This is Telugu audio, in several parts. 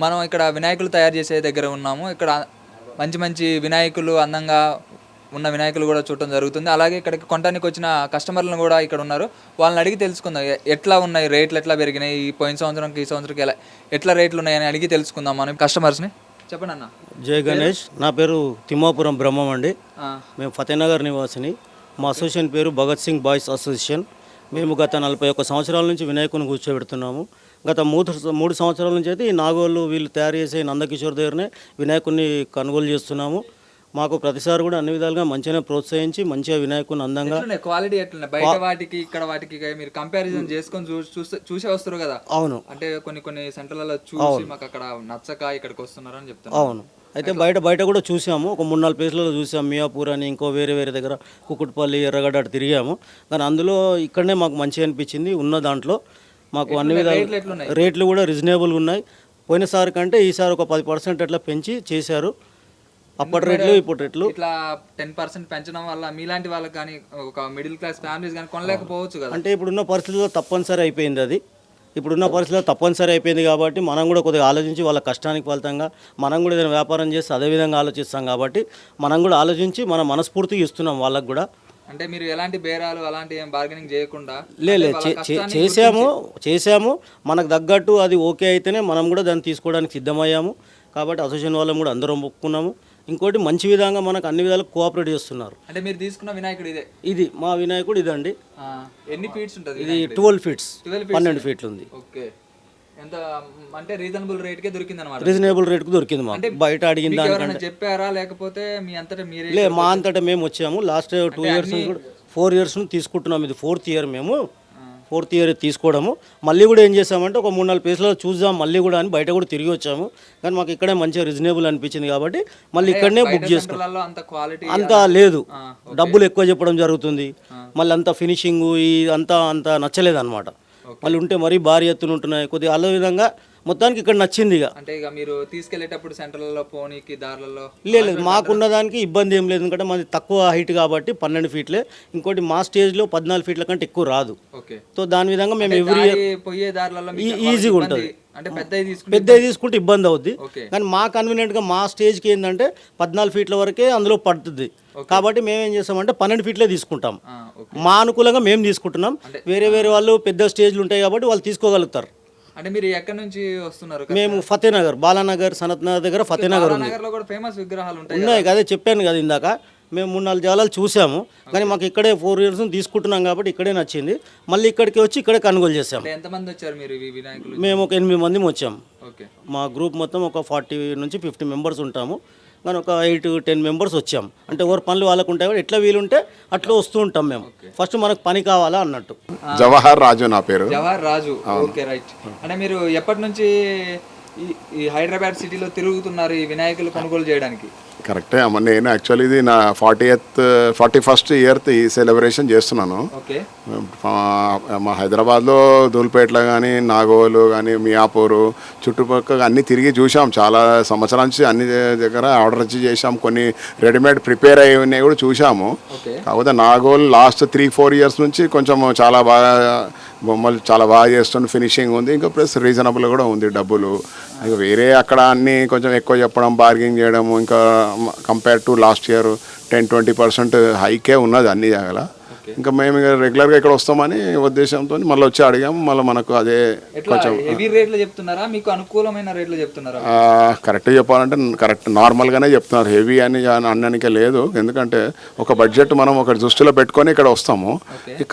మనం ఇక్కడ వినాయకులు తయారు చేసే దగ్గర ఉన్నాము. ఇక్కడ మంచి మంచి వినాయకులు అందంగా ఉన్న వినాయకులు కూడా చూడటం జరుగుతుంది. అలాగే ఇక్కడికి కొనడానికి వచ్చిన కస్టమర్లను కూడా ఇక్కడ ఉన్నారు. వాళ్ళని అడిగి తెలుసుకుందాం ఎట్లా ఉన్నాయి, రేట్లు ఎట్లా పెరిగినాయి, ఈ పోయిన సంవత్సరంకి ఈ సంవత్సరంకి ఎట్లా రేట్లు ఉన్నాయని అడిగి తెలుసుకుందాం మనం కస్టమర్స్ని. చెప్పండి అన్న. జై గణేష్. నా పేరు తిమ్మాపురం బ్రహ్మం అండి. మేము ఫతేనగర్ నివాసిని. మా అసోసియేషన్ పేరు భగత్ సింగ్ బాయ్స్ అసోసియేషన్. మేము గత 41 సంవత్సరాల నుంచి వినాయకుని కూర్చోబెడుతున్నాము. గత 3 సంవత్సరాల నుంచి అయితే ఈ నాగోళ్ళు వీళ్ళు తయారు చేసే నందకిషోర్ దగ్గరనే వినాయకుడిని కొనుగోలు చేస్తున్నాము. మాకు ప్రతిసారి కూడా అన్ని విధాలుగా మంచిగా ప్రోత్సహించి మంచిగా వినాయకుని అందంగా క్వాలిటీ ఎట్లున్నాయి బయట వాటికి ఇక్కడ వాటికి మీరు కంపారిజన్ చేసుకొని చూసే వస్తారు కదా. అవును, అంటే కొన్ని సెంటర్లలో చూసి మాకు అక్కడ నచ్చక ఇక్కడికి వస్తున్నారని చెప్తాను. అవును. అయితే బయట కూడా చూసాము. ఒక 3-4 ప్లేస్లలో చూసాము. మియాపూర్ అని ఇంకో వేరే దగ్గర కుకుట్పల్లి, ఎర్రగడ్డ అటు తిరిగాము. కానీ అందులో ఇక్కడనే మాకు మంచిగా అనిపించింది. ఉన్న దాంట్లో మాకు అన్ని విధాలు రేట్లు కూడా రీజనబుల్గా ఉన్నాయి. పోయినసారి కంటే ఈసారి ఒక 10% అట్లా పెంచి చేశారు. అప్పటి రేట్లు ఇప్పుడు రేట్లు ఇట్లా 10% పెంచడం వల్ల మీలాంటి వాళ్ళకి కానీ ఒక మిడిల్ క్లాస్ ఫ్యామిలీస్ కానీ కొనలేకపోవచ్చు కదా. అంటే ఇప్పుడున్న పరిస్థితుల్లో తప్పనిసరి అయిపోయింది. అది ఇప్పుడున్న పరిస్థితుల్లో తప్పనిసరి అయిపోయింది కాబట్టి మనం కూడా కొద్దిగా ఆలోచించి వాళ్ళ కష్టానికి ఫలితంగా మనం కూడా ఏదైనా వ్యాపారం చేసి అదేవిధంగా ఆలోచిస్తాం కాబట్టి మనం కూడా ఆలోచించి మనం మనస్ఫూర్తిగా ఇస్తున్నాం వాళ్ళకు కూడా. అంటే మీరు ఎలాంటి బేరాలు అలాంటి ఏం బార్గెనింగ్ చేయకుండా చేసాము. మనకు తగ్గట్టు అది ఓకే అయితేనే మనం కూడా దాన్ని తీసుకోవడానికి సిద్ధమయ్యాము. కాబట్టి అసోసియేషన్ వాళ్ళం కూడా అందరం ఒప్పుకున్నాము. ఇంకోటి మంచి విధంగా మనకు అన్ని విధాలు కోఆపరేట్ చేస్తున్నారు. అంటే మీరు తీసుకున్న వినాయకుడు ఇది మా వినాయకుడు ఇదండి. ఎన్ని ఫీట్స్ ఉంటుంది? ఇది 12 ఫీట్స్ 12 ఫీట్లు ఉంది. ఓకే. ఎంత అంటే రీజనబుల్ రేట్ కే దొరికింది అన్నమాట. రీజనబుల్ రేట్ కు దొరికింది మాకు. బయట అడిగిన దానికంటే చెప్పారా లేకపోతే మీ అంతటా మీరే? లే, మా అంతటా మేము వచ్చాము. లాస్ట్ 2 ఇయర్స్ 4 ఇయర్స్ తీసుకుంటున్నాం. ఇది 4th ఇయర్. మేము 4th ఇయర్ తీసుకోవడము. మళ్ళీ కూడా ఏం చేసామంటే ఒక 3-4 ప్లేస్లలో చూద్దాం మళ్ళీ కూడా అని బయట కూడా తిరిగి వచ్చాము. కానీ మాకు ఇక్కడే మంచిగా రీజనబుల్ అనిపించింది కాబట్టి మళ్ళీ ఇక్కడనే బుక్ చేసుకున్నాం. అంత లేదు, డబ్బులు ఎక్కువ చెప్పడం జరుగుతుంది. మళ్ళీ అంత ఫినిషింగ్ అంత నచ్చలేదు అనమాట. మళ్ళీ ఉంటే మరీ భారీ ఎత్తున ఉంటున్నాయి కొద్దిగా. అదే విధంగా మొత్తానికి ఇక్కడ నచ్చింది. అంటే ఇక మీరు తీసుకెళ్లేటప్పుడు సెంటర్లలో పోనీకి దారులలో లేదు, మాకున్న దానికి ఇబ్బంది ఏం లేదు. ఎందుకంటే మాది తక్కువ హైట్ కాబట్టి 12 ఫీట్లే. ఇంకోటి మా స్టేజ్లో 14 ఫీట్ల కంటే ఎక్కువ రాదు. సో దాని విధంగా మేము ఎవ్రీ ఇయర్ పోయే దారులలో ఈజీగా ఉంటుంది. అంటే పెద్దవి తీసుకుంటే ఇబ్బంది అవుద్ది. కానీ మా కన్వీనియంట్గా మా స్టేజ్కి ఏంటంటే 14 ఫీట్ల వరకే అందులో పడుతుంది. కాబట్టి మేమేం చేస్తామంటే 12 ఫీట్లే తీసుకుంటాం. మా అనుకూలంగా మేము తీసుకుంటున్నాం. వేరే వాళ్ళు పెద్ద స్టేజ్లు ఉంటాయి కాబట్టి వాళ్ళు తీసుకోగలుగుతారు. అంటే మీరు ఎక్కడి నుంచి వస్తున్నారు? మేము ఫతేనగర్, బాలానగర్, సనత్ నగర్ దగ్గర ఫతేనగర్ ఉంది. ఫేమస్ విగ్రహాలు ఉన్నాయి కదా, చెప్పాను కదా ఇందాక. మేము 3-4 జాగాలు చూసాము. కానీ మాకు ఇక్కడే 4 ఇయర్స్ తీసుకుంటున్నాం కాబట్టి ఇక్కడే నచ్చింది. మళ్ళీ ఇక్కడికి వచ్చి ఇక్కడే కొనుగోలు చేసాము. ఎంతమంది వచ్చారు మీరు వినాయకులు? మేము ఒక 8 మంది వచ్చాము. మా గ్రూప్ మొత్తం ఒక 40 నుంచి 50 మెంబర్స్ ఉంటాము. కానీ ఒక 8-10 మెంబర్స్ వచ్చాము. అంటే ఎవరు పనులు వాళ్ళకు ఉంటాయి కూడా ఎట్లా వీలుంటే అట్లా వస్తూ ఉంటాం మేము. ఫస్ట్ మనకు పని కావాలా అన్నట్టు. జవహర్ రాజు నా పేరు. జవహర్ రాజు. Okay, right. అంటే మీరు ఎప్పటి నుంచి ఈ హైదరాబాద్ సిటీలో తిరుగుతున్నారు ఈ వినాయకులు కొనుగోలు చేయడానికి? కరెక్టే అమ్మ. నేను యాక్చువల్లీ ఇది నా 41st ఇయర్ ఈ సెలబ్రేషన్ చేస్తున్నాను. మా హైదరాబాద్లో దూల్పేటలో కానీ, నాగోలు కానీ, మియాపూరు చుట్టుపక్కల అన్నీ తిరిగి చూసాం. చాలా సంవత్సరాల నుంచి అన్ని దగ్గర ఆర్డర్ ఇచ్చి చేసాం. కొన్ని రెడీమేడ్ ప్రిపేర్ అయ్యి కూడా చూసాము. కాకపోతే నాగోలు లాస్ట్ 3-4 ఇయర్స్ నుంచి కొంచెం చాలా బాగా బొమ్మలు చాలా బాగా చేస్తుంది. ఫినిషింగ్ ఉంది. ఇంకా ప్లస్ రీజనబుల్ కూడా ఉంది డబ్బులు. ఇంకా వేరే అక్కడ అన్నీ కొంచెం ఎక్కువ చెప్పడం, బార్గెనింగ్ చేయడం, ఇంకా కంపేర్ టు లాస్ట్ ఇయర్ 10-20% హైకే ఉన్నది అన్ని జాగాల. ఇంకా మేము రెగ్యులర్గా ఇక్కడ వస్తామని ఉద్దేశంతో మళ్ళీ వచ్చి అడిగాము. మళ్ళీ మనకు అదే కొంచెం హెవీ రేట్లు చెప్తున్నారా, మీకు అనుకూలమైన రేట్లు చెప్తున్నారా? కరెక్ట్ చెప్పాలంటే కరెక్ట్ నార్మల్గానే చెప్తున్నారు. హెవీ అని అనడానికే లేదు. ఎందుకంటే ఒక బడ్జెట్ మనం ఒక దృష్టిలో పెట్టుకొని ఇక్కడ వస్తాము.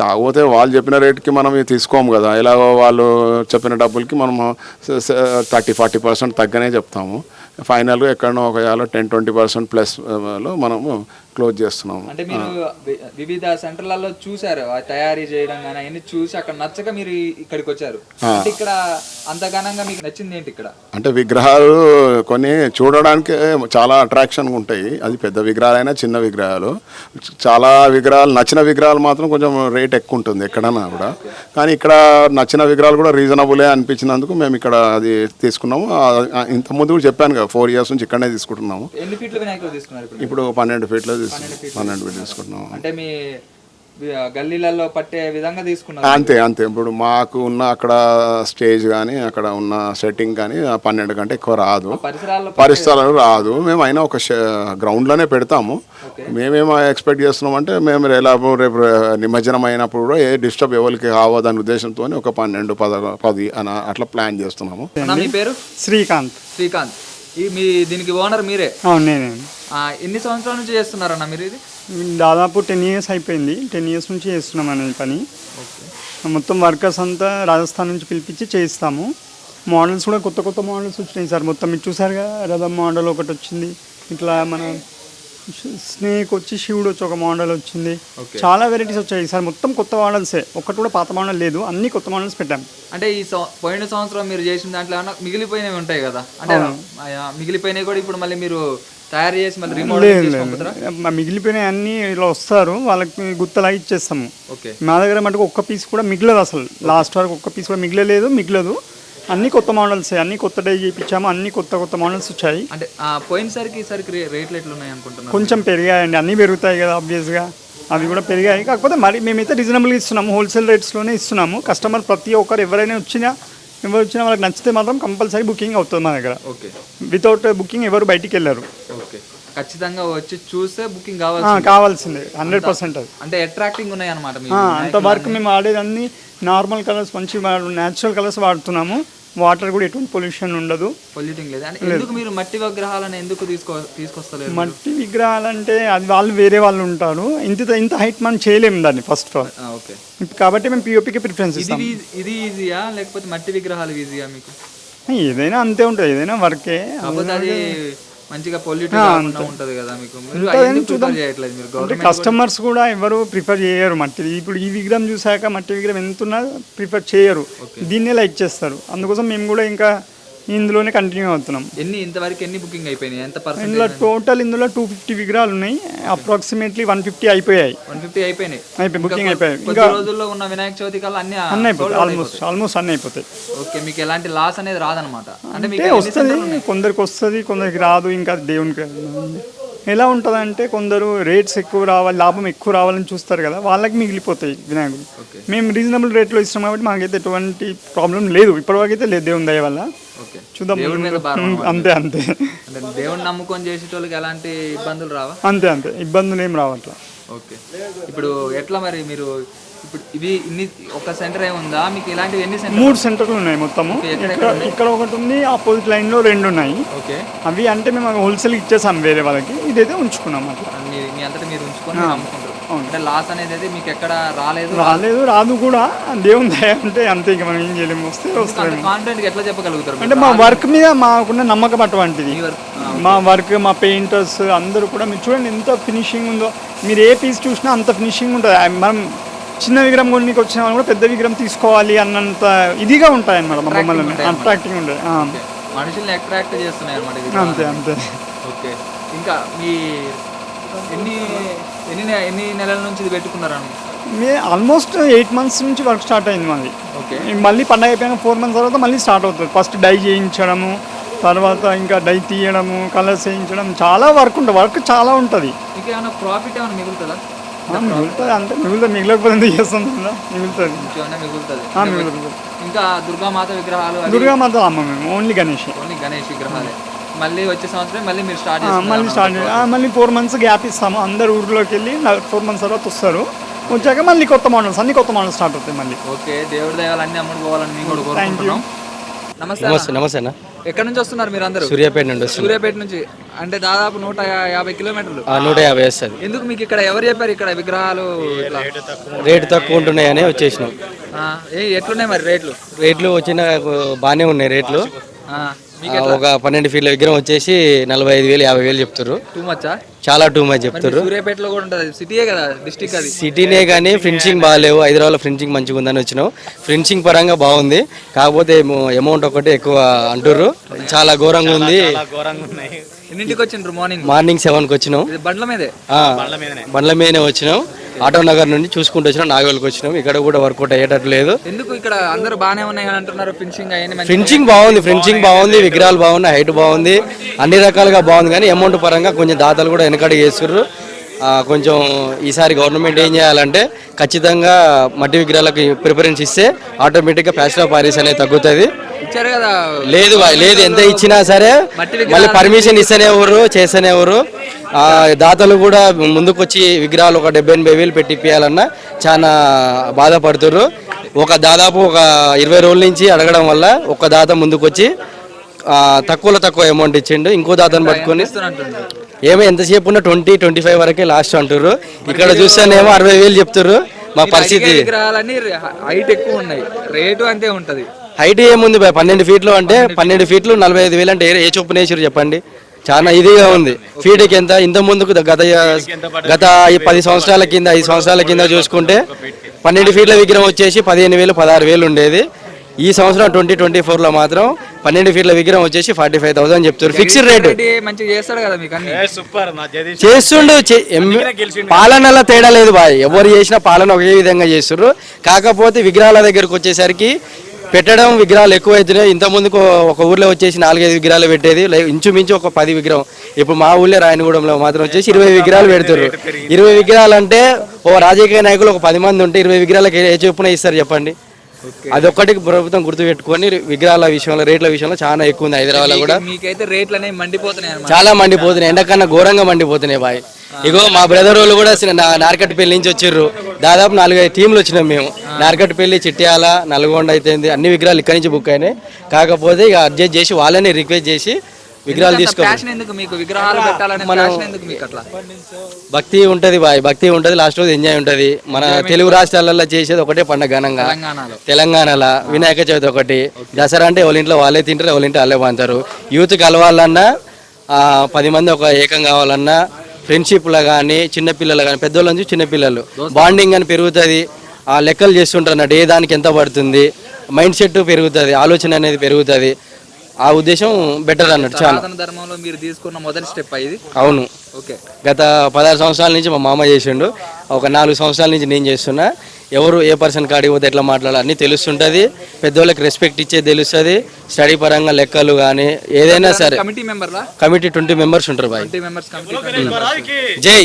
కాకపోతే వాళ్ళు చెప్పిన రేట్కి మనం తీసుకోము కదా. ఎలాగో వాళ్ళు చెప్పిన డబ్బులకి మనము 30-40% తగ్గనే చెప్తాము. ఫైనల్గా ఎక్కడో ఒక 10-20% ప్లస్లో మనము క్లోజ్ చేస్తున్నాము. అంటే మీరు వివిధ సెంటర్లలో చూసారు తయారీ చేయడం కానీ అవన్నీ చూసి అక్కడ నచ్చక మీరు ఇక్కడికి వచ్చారు. ఇక్కడ అంత ఘనంగా మీకు నచ్చింది ఏంటి ఇక్కడ? అంటే విగ్రహాలు కొన్ని చూడడానికి చాలా అట్రాక్షన్గా ఉంటాయి. అది పెద్ద విగ్రహాలైనా చిన్న విగ్రహాలు. చాలా విగ్రహాలు నచ్చిన విగ్రహాలు మాత్రం కొంచెం రేట్ ఎక్కువ ఉంటుంది ఎక్కడన్నా కూడా. కానీ ఇక్కడ నచ్చిన విగ్రహాలు కూడా రీజనబులే అనిపించినందుకు మేము ఇక్కడ అది తీసుకున్నాము. ఇంతకుముందు కూడా చెప్పాను కదా 4 ఇయర్స్ నుంచి ఇక్కడనే తీసుకుంటున్నాము. ఎన్ని ఫీట్ల వినాయకులు తీసుకున్నారు ఇప్పుడు? 12 ఫీట్లు తీసుకుంటున్నాము. అంటే మీ గల్లీలలో పట్టే విధంగా తీసుకున్నారు. అంతే అంతే. ఇప్పుడు మాకు ఉన్న అక్కడ స్టేజ్ కానీ అక్కడ ఉన్న సెట్టింగ్ కానీ 12 కంటే ఎక్కువ రాదు, పరిసరాలు రాదు. మేము అయినా ఒక గ్రౌండ్లోనే పెడతాము. మేమేమో ఎక్స్పెక్ట్ చేస్తున్నామంటే మేము రేపు నిమజ్జనం అయినప్పుడు కూడా ఏ డిస్టర్బ్ ఎవరికి కావదనే ఉద్దేశంతో ఒక 12, 10 అని అట్లా ప్లాన్ చేస్తున్నాము. మీ పేరు? శ్రీకాంత్. శ్రీకాంత్. మీ దీనికి ఓనర్ మీరే? అవును, నేనే. ఎన్ని సంవత్సరాల నుంచి చేస్తున్నారన్న మీరు ఇది? దాదాపు 10 ఇయర్స్ అయిపోయింది. 10 ఇయర్స్ నుంచి చేస్తున్నాం అనే పని. మొత్తం వర్కర్స్ అంతా రాజస్థాన్ నుంచి పిలిపించి చేయిస్తాము. మోడల్స్ కూడా కొత్త కొత్త మోడల్స్ వచ్చినాయి సార్. మొత్తం మీరు చూసారుగా, రథం మోడల్ ఒకటి వచ్చింది, ఇట్లా మన స్నేక్ వచ్చి శివుడు వచ్చి ఒక మోడల్ వచ్చింది. చాలా వెరైటీస్ వచ్చాయి సార్. మొత్తం కొత్త మోడల్సే, ఒక్కటి కూడా పాత మోడల్ లేదు, అన్ని కొత్త మోడల్స్ పెట్టాం. అంటే ఈ పోయిన సంవత్సరం మీరు చేసిన దాంట్లో ఏమన్నా మిగిలిపోయినవి ఉంటాయి కదా, అంటే మిగిలిపోయినవి కూడా ఇప్పుడు మళ్ళీ మీరు తయారు చేసి మళ్ళీ మిగిలిపోయిన అన్ని ఇలా వస్తారు, వాళ్ళకి గుత్తలా ఇచ్చేస్తాము. ఓకే. మా దగ్గర మటుకు ఒక్క పీస్ కూడా మిగలదు అసలు. లాస్ట్ వరకు ఒక్క పీస్ కూడా మిగలదు. అన్ని కొత్త మోడల్స్, అన్ని కొత్త డై చేయించాము, అన్ని కొత్త కొత్త మోడల్స్ వచ్చాయి. అంటే పోయినసరికి ఈసారికి రేట్లు ఎట్లా ఉన్నాయి అనుకుంటున్నాను? కొంచెం పెరిగాయండి, అన్నీ పెరుగుతాయి కదా ఆబ్వియస్గా, అవి కూడా పెరిగాయి. కాకపోతే మరి మేమైతే రీజనబుల్గా ఇస్తున్నాము, హోల్సేల్ రేట్స్లోనే ఇస్తున్నాము. కస్టమర్ ప్రతి ఒక్కరు ఎవరు వచ్చినా వాళ్ళకి నచ్చితే మాత్రం కంపల్సరీ బుకింగ్ అవుతుంది మా దగ్గర. ఓకే. వితౌట్ బుకింగ్ ఎవరు బయటికి వెళ్ళారు. ఓకే. ఖచ్చితంగా వచ్చి చూస్తే బుకింగ్ కావాల్సిందే 100%. అది అంటే అట్రాక్టింగ్ ఉన్నాయి అనమాట. అంతవరకు మేము వాడేది అన్ని నార్మల్ కలర్స్, మంచి న్యాచురల్ కలర్స్ వాడుతున్నాము. వాటర్ కూడా ఎటువంటి పొల్యూషన్ ఉండదు, పొల్యూటింగ్ లేదు. అంటే ఎందుకు మీరు మట్టి విగ్రహాలను ఎందుకు తీసుకొస్తలేరు? మట్టి విగ్రహాలంటే అది వాళ్ళు వేరే వాళ్ళు ఉంటారు, ఇంత హైట్ మనం చేయలేము దాన్ని ఫస్ట్ ఆఫ్ ఆల్. ఓకే. కాబట్టి మేము పిఓపికి ప్రిఫరెన్స్ ఇస్తాం. ఇది ఈజీయా లేకపోతే మట్టి విగ్రహాలు ఈజీయా మీకు? ఏదైనా అంతే ఉంటుంది, ఏదైనా వర్కే. కాకపోతే అది మంచిగా ఉంటది కదా మీకు. అంటే కస్టమర్స్ కూడా ఎవరు ప్రిఫర్ చేయరు మట్టి. ఇప్పుడు ఈ విగ్రహం చూసాక మట్టి విగ్రహం ఎంతున్నా ప్రిఫర్ చేయరు, దీన్నే లైక్ చేస్తారు. అందుకోసం మేము కూడా ఇంకా ఇందులోనే కంటిన్యూ అవుతున్నాం. ఇంతవరకు ఎన్ని బుకింగ్ అయిపోయినాయి? ఎంత పర్సెంట్? ఇందులో టోటల్ 250 విగ్రహాలు ఉన్నాయి. అప్రాక్సిమేట్లీ 150 అయిపోయాయి. 150 అయిపోయినాయి, బుకింగ్ అయిపోయాయి. ఇంకా రోజుల్లో ఉన్న వినాయక చవితి కల్లా అన్ని అయిపోతాయి, ఆల్మోస్ట్ అన్ని అయిపోతాయి. ఓకే. మీకు ఎలాంటి లాస్ అనేది రాదనమాట? అంటే వస్తుంది, కొందరికి వస్తుంది, కొందరికి రాదు. ఇంకా దేవునికి ఎలా ఉంటుంది అంటే కొందరు రేట్స్ ఎక్కువ రావాలి, లాభం ఎక్కువ రావాలని చూస్తారు కదా, వాళ్ళకి మిగిలిపోతాయి వినాయకుడు. మేము రీజనబుల్ రేట్లో ఇస్తాం కాబట్టి మాకైతే ఎటువంటి ప్రాబ్లం లేదు, ఇప్పటివరకు అయితే లేదు, దేవుని దయ వల్ల. చూద్దాం, అంతే. దేవుని నమ్ముకొని చేసేటోళ్ళకి ఎలాంటి ఇబ్బందులు రావా? అంతే, ఇబ్బందులు ఏం రావట్లా. ఓకే. ఇప్పుడు ఎట్లా మరి మీరు ఇప్పుడు ఇవి ఒక సెంటర్ ఏముందా మీకు? ఇలాంటివి ఎన్ని సెంటర్? 3 సెంటర్లు ఉన్నాయి మొత్తము. ఇక్కడ ఒకటి ఉంది, ఆపోజిట్ లైన్ లో 2 ఉన్నాయి. ఓకే. అవి అంటే మేము హోల్సేల్ ఇచ్చేసాం వేరే వాళ్ళకి, ఇదైతే ఉంచుకున్నాం అట్లా. మీ అంతటా మీరు ఉంచుకొని అమ్ముకుంటారు. అంటే లాస్ అనేది అయితే మీకు ఎక్కడ రాదు కూడా, దేవుని దయ అంటే అంతే. ఇంకా మనం ఏం చేయలేము, వస్తే కాన్ఫిడెంట్ ఎట్లా చెప్పగలుగుతారు? అంటే మా వర్క్ మీద మాకున్న నమ్మకం అటువంటిది. మా వర్క్, మా పెయింటర్స్ అందరూ కూడా మీరు చూడండి ఎంత ఫినిషింగ్ ఉందో. మీరు ఏ పీస్ చూసినా అంత ఫినిషింగ్ ఉంటుంది. మనం చిన్న విగ్రహం కొనికి వచ్చిన వాళ్ళు కూడా పెద్ద విగ్రహం తీసుకోవాలి అన్నంత ఇదిగా ఉంటాయి అన్నమాట. మమ్మల్ని అట్రాక్టింగ్ ఉంటుంది, మనుషుల్ని అట్రాక్ట్ చేస్తున్నాయి అన్నమాట. అంతే. ఓకే. ఇంకా మీ ఎన్ని నెలల నుంచి ఇది పెట్టుకున్నారని? ఆల్మోస్ట్ 8 months నుంచి వర్క్ స్టార్ట్ అయింది మాది. ఓకే. మళ్ళీ పండగ అయిపోయిన 4 months తర్వాత మళ్ళీ స్టార్ట్ అవుతుంది. ఫస్ట్ డై చేయించడము, తర్వాత ఇంకా డై తీయడము, కలర్స్ వేయించడం, చాలా వర్క్ ఉంటుంది. వర్క్ చాలా ఉంటుంది. ఇంకా ఏమైనా ప్రాఫిట్ ఏమైనా మిగులుతుందా? మిగులుతుంది, అంతే. మిగలకపోతే ఎందుకు చేస్తాం, మిగులుతుంది. ఇంకా దుర్గామాత విగ్రహాలు? దుర్గామాత అమ్మ మేము ఓన్లీ గణేష్ విగ్రహాలే. మళ్ళీ వచ్చే సంవత్సరం మళ్ళీ మీరు మళ్ళీ 4 months గ్యాప్ ఇస్తాము. అందరు ఊర్లోకి వెళ్ళి 4 months తర్వాత వస్తారు. వచ్చాక మళ్ళీ కొత్త మోడల్స్ స్టార్ట్ అవుతాయి మళ్ళీ. ఓకే. దేవుడి దయవల్ల అన్ని అమ్ముడుకోవాలని మేము కూడా కోరుకుంటున్నాం. నమస్తే అన్న. ఎక్కడి నుంచి వస్తున్నారు మీరు అందరూ? సూర్యాపేట నుంచి. అంటే దాదాపు 150 కిలోమీటర్లు. 150 వస్తుంది. ఎందుకు మీకు ఇక్కడ ఎవరు చెప్పారు ఇక్కడ విగ్రహాలు రేటు తక్కువ ఉంటున్నాయని వచ్చేసినాం? ఎట్లున్నాయి మరి రేట్లు వచ్చిన బాగానే ఉన్నాయి రేట్లు. ఒక 12 feet విగ్రహం వచ్చేసి 45,000 50,000 చెప్తారు. టూ మచ్చా? చాలా టూ మచ్ చెప్తారు. సూర్యాపేటలో కూడా ఉంటుంది, సిటీయే కదా, డిస్ట్రిక్ట్ అది. సిటీనే కానీ ఫినిషింగ్ బాగాలేవు. హైదరాబాద్లో ఫినిషింగ్ మంచిగా ఉందని వచ్చినాం. ఫినిషింగ్ పరంగా బాగుంది, కాకపోతే అమౌంట్ ఒకటి ఎక్కువ అంటుర్రు. చాలా ఘోరంగా ఉంది. ఎన్నింటికి వచ్చిండ్రు? మార్నింగ్ 7కి వచ్చినాం. బండ్ల మీదనే వచ్చినాం. ఆటో నగర్ నుండి చూసుకుంటూ వచ్చినాం. నాగోల్కి వచ్చినాం. ఇక్కడ కూడా వర్కౌట్ అయ్యేటట్టు లేదు. ఎందుకు ఇక్కడ అందరూ బాగానే ఉన్నాయి అంటున్నారు? ఫినిషింగ్ బాగుంది, విగ్రహాలు బాగున్నాయి, హైట్ బాగుంది, అన్ని రకాలుగా బాగుంది. కానీ అమౌంట్ పరంగా కొంచెం దాతలు కూడా వెనకడి చేస్తుర్రు. కొంచెం ఈసారి గవర్నమెంట్ ఏం చేయాలంటే ఖచ్చితంగా మట్టి విగ్రహాలకు ప్రిఫరెన్స్ ఇస్తే ఆటోమేటిక్గా ప్లాస్టర్ ఆఫ్ పారిస్ అనేది తగ్గుతుంది. ఇచ్చారు కదా. లేదు లేదు, ఎంత ఇచ్చినా సరే మళ్ళీ పర్మిషన్ ఇస్తేనే ఎవరు చేస్తేనే ఎవరు. దాతలు కూడా ముందుకు వచ్చి విగ్రహాలు ఒక 70-80 వేలు పెట్టిపియాలన్నా చాలా బాధపడుతున్నారు. దాదాపు ఒక 20 రోజుల నుంచి అడగడం వల్ల ఒక దాత ముందుకు వచ్చి తక్కువ అమౌంట్ ఇచ్చిండు. ఇంకో దాతను పట్టుకొని ఏమో ఎంతసేపు ఉన్న 20-25 వరకే లాస్ట్ అంటారు. ఇక్కడ చూస్తేనేమో 60,000 చెప్తారు. మా పరిస్థితి హైట్ ఎక్కువ ఉన్నాయి, రేటు అంతే ఉంటది. హైట్ ఏముంది 12 ఫీట్లు అంటే 12 ఫీట్లు 45,000 అంటే ఏ చొప్పున వేసారు చెప్పండి. చాలా ఇదిగా ఉంది. ఫీట్కి ఎంత ఇంత ముందుకు గత 10 సంవత్సరాల కింద 5 సంవత్సరాల కింద చూసుకుంటే 12 ఫీట్ల విగ్రహం వచ్చేసి 15,000-16,000 ఉండేది. ఈ సంవత్సరం 2024లో మాత్రం 12 ఫీట్ల విగ్రహం వచ్చేసి 45,000 చెప్తారు. Fixed rate. మంచిగా చేస్తాడు కదా మీకు అన్ని చేస్తుండు. పాలనలో తేడా లేదు బాయ్, ఎవరు చేసినా పాలన ఒకే విధంగా చేస్తున్నారు. కాకపోతే విగ్రహాల దగ్గరకు వచ్చేసరికి పెట్టడం విగ్రహాలు ఎక్కువ అవుతున్నాయి. ఇంత ముందుకు ఒక ఊర్లో వచ్చేసి 4-5 విగ్రహాలు పెట్టేది, ఇంచుమించు ఒక 10 విగ్రహం. ఇప్పుడు మా ఊళ్ళో రాయనగూడెంలో మాత్రం వచ్చేసి 20 విగ్రహాలు పెడతారు. 20 విగ్రహాలు అంటే ఓ రాజకీయ నాయకులు ఒక 10 మంది ఉంటే 20 విగ్రహాలకు ఏ చొప్పున ఇస్తారు చెప్పండి. అదొక్కటి ప్రభుత్వం గుర్తుపెట్టుకొని విగ్రహాల విషయంలో రేట్ల విషయంలో చాలా ఎక్కువ ఉంది. హైదరాబాద్ లో కూడా మీకైతే రేట్లు అనేవి మండిపోతున్నాయి, చాలా మండిపోతున్నాయి. ఎండకన్నా ఘోరంగా మండిపోతున్నాయి బాయ్. ఇగో మా బ్రదర్ వాళ్ళు కూడా నార్కట్పల్లి నుంచి వచ్చిర్రు. దాదాపు 4-5 టీంలు వచ్చినాం మేము. నార్కట్పల్లి, చిట్యాల, నల్గొండ అయితే అన్ని విగ్రహాలు ఇక్కడి నుంచి బుక్ అయినాయి. కాకపోతే ఇక అడ్జస్ట్ చేసి వాళ్ళని రిక్వెస్ట్ చేసి విగ్రహాలు తీసుకోవాలి. భక్తి ఉంటది బాయ్, భక్తి ఉంటది, లాస్ట్ రోజు ఎంజాయ్ ఉంటది. మన తెలుగు రాష్ట్రాలలో చేసేది ఒకటే పండుగ ఘనంగా. తెలంగాణలో వినాయక చవితి ఒకటి, దసరా అంటే ఎవరి ఇంట్లో వాళ్ళే తింటారు, ఎవరి ఇంట్లో వాళ్ళే బాగుంటారు. యూత్ కలవాలన్నా 10 మంది ఒక ఏకం కావాలన్నా ఫ్రెండ్షిప్లో కానీ చిన్నపిల్లలు కానీ పెద్దోళ్ళ నుంచి చిన్నపిల్లలు బాండింగ్ అని పెరుగుతుంది. లెక్కలు చేస్తుంటారు అన్నట్టు ఏ దానికి ఎంత పడుతుంది, మైండ్ సెట్ పెరుగుతుంది, ఆలోచన అనేది పెరుగుతుంది. ఆ ఉద్దేశం బెటర్ అన్నట్టు. చాలా ధర్మంలో మీరు తీసుకున్న మొదటి స్టెప్ ఇది. అవును. గత 16 సంవత్సరాల నుంచి మా మామ చేసిండు, ఒక 4 సంవత్సరాల నుంచి నేను చేస్తున్నా. ఎవరు ఏ పర్సన్ కాడికి పోతే ఎట్లా మాట్లాడాలి అన్నీ తెలుస్తుంటుంది. పెద్దోళ్ళకి రెస్పెక్ట్ ఇచ్చేది తెలుస్తుంది. స్టడీ పరంగా లెక్కలు కానీ ఏదైనా సరే. కమిటీ 20 మెంబర్స్ ఉంటారు బాయ్. జై.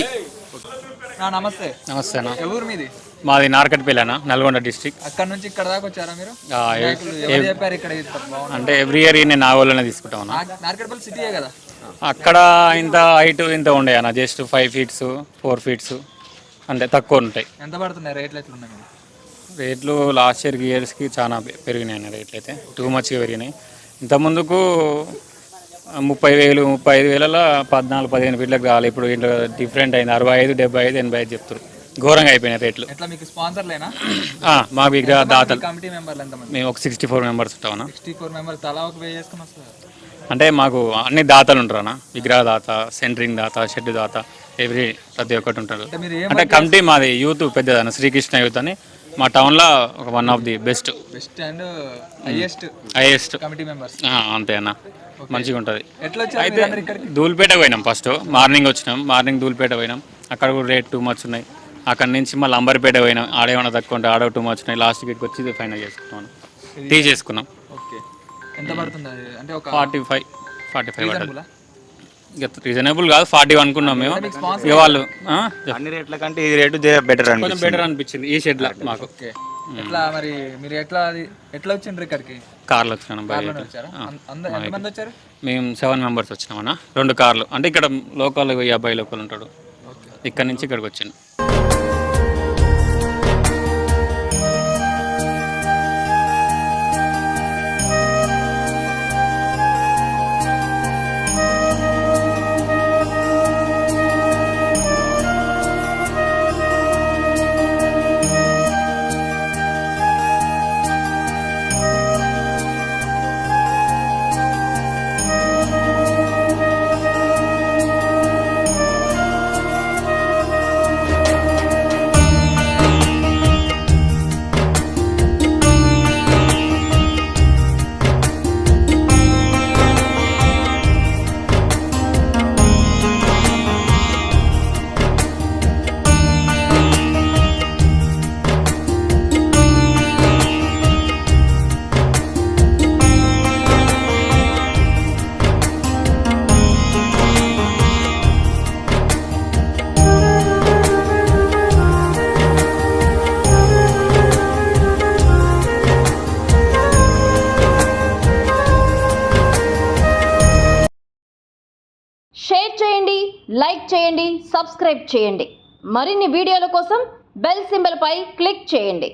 నమస్తే. నమస్తే అన్న. ఎవరు మీది? మాది నార్కట్పల్లి అన్న, నల్గొండ డిస్ట్రిక్ట్. అక్కడ నుంచి ఇక్కడ దాకా వచ్చారా మీరు? చెప్పారు ఇక్కడ అంటే ఎవ్రీ ఇయర్ నేను నాగోళ్ళనే తీసుకుంటాం అన్న. నార్కట్పల్లి సిటీయే కదా. అక్కడ ఇంత హైట్ ఇంత ఉండే అన్న, జస్ట్ 5 ఫీట్స్ 4 ఫీట్స్ అంటే తక్కువ ఉంటాయి. ఎంత పడుతున్నాయి రేట్లు? ఎట్లున్నాయి రేట్లు? లాస్ట్ ఇయర్కి చాలా పెరిగినాయి అన్న రేట్లు అయితే, టూ మచ్గా పెరిగినాయి. ఇంత ముందుకు 30,000 35,000 14-15 ఫీట్లకు కావాలి. ఇప్పుడు ఇంట్లో డిఫరెంట్ అయింది, 65, 75, 85 చెప్తారు. ఘోరంగా అయిపోయినాయి రేట్లు. మాకు విగ్రహ దాతలు మేము ఒక 64 మెంబర్స్ ఉంటామన్నా. అంటే మాకు అన్ని దాతలు ఉంటారు అన్న. విగ్రహ దాత, సెంటరింగ్ దాత, షెడ్ దాత, ప్రతి ఒక్కటి ఉంటారు. అంటే కమిటీ మాది యూత్ పెద్దదన్న, శ్రీకృష్ణ యూత్ అని మా టౌన్లో ఒక one of the best and highest అంతే అన్న. మంచిగా ఉంటుంది. అయితే ధూల్పేట పోయినాం ఫస్ట్. మార్నింగ్ వచ్చినాం, ధూల్పేట పోయినాం. అక్కడ కూడా రేట్ టూ మచ్ ఉన్నాయి. అక్కడ నుంచి మళ్ళీ అంబర్పేట పోయినాం, ఆడేమన్నా తక్కువ ఉంటే ఆడ టూ మచ్ ఉన్నాయి. లాస్ట్ గేట్కి వచ్చి ఇది ఫైనల్ చేసుకున్నాం, తీసుకున్నాం. 45 పడుతుంది. రీజనబుల్ కాదు, 40 అనుకున్నాం మేము. ఇక వాళ్ళు అన్ని రేట్ల కంటే ఈ రేటు బెటర్ అనిపించింది ఈ షెడ్ లో మాకు. కార్లు వచ్చినాం, మేము 7 మెంబర్స్ వచ్చినాం అన్న. 2 కార్లు. అంటే ఇక్కడ లోకల్ అబ్బాయి లోకల్ ఉంటాడు, ఇక్కడ నుంచి ఇక్కడికి వచ్చిండు. లైక్ చేయండి, సబ్స్క్రైబ్ చేయండి. మరిన్ని వీడియోల కోసం బెల్ సింబల్పై క్లిక్ చేయండి.